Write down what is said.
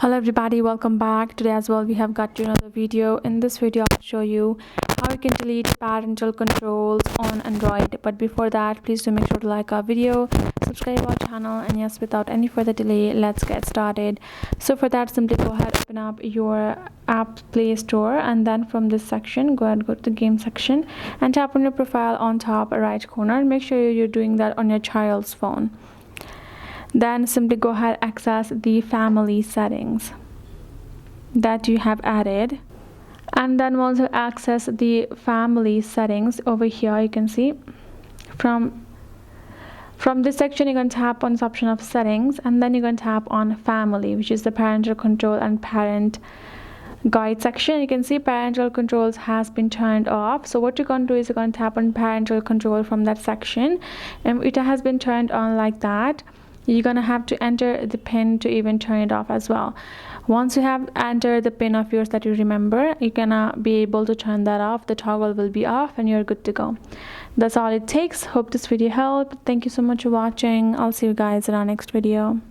Hello everybody, welcome back. Today as well we have got you another video. In this video I'll show you how you can delete parental controls on Android. But before that, please do make sure to like our video, subscribe our channel, and yes, without any further delay, let's get started. So for that, simply go ahead, open up your app Play Store, and then from this section go to the game section and tap on your profile on top right corner. Make sure you're doing that on your child's phone. Then simply go ahead, access the family settings that you have added, and then once you access the family settings over here, you can see from this section you're going to tap on this option of settings, and then you're going to tap on family, which is the parental control and parent guide section. You can see parental controls has been turned off. So what you're going to do is you're going to tap on parental control from that section, and it has been turned on like that. You're gonna have to enter the pin to even turn it off as well. Once you have entered the pin of yours that you remember, you're gonna be able to turn that off. The toggle will be off and you're good to go. That's all it takes. Hope this video helped. Thank you so much for watching. I'll see you guys in our next video.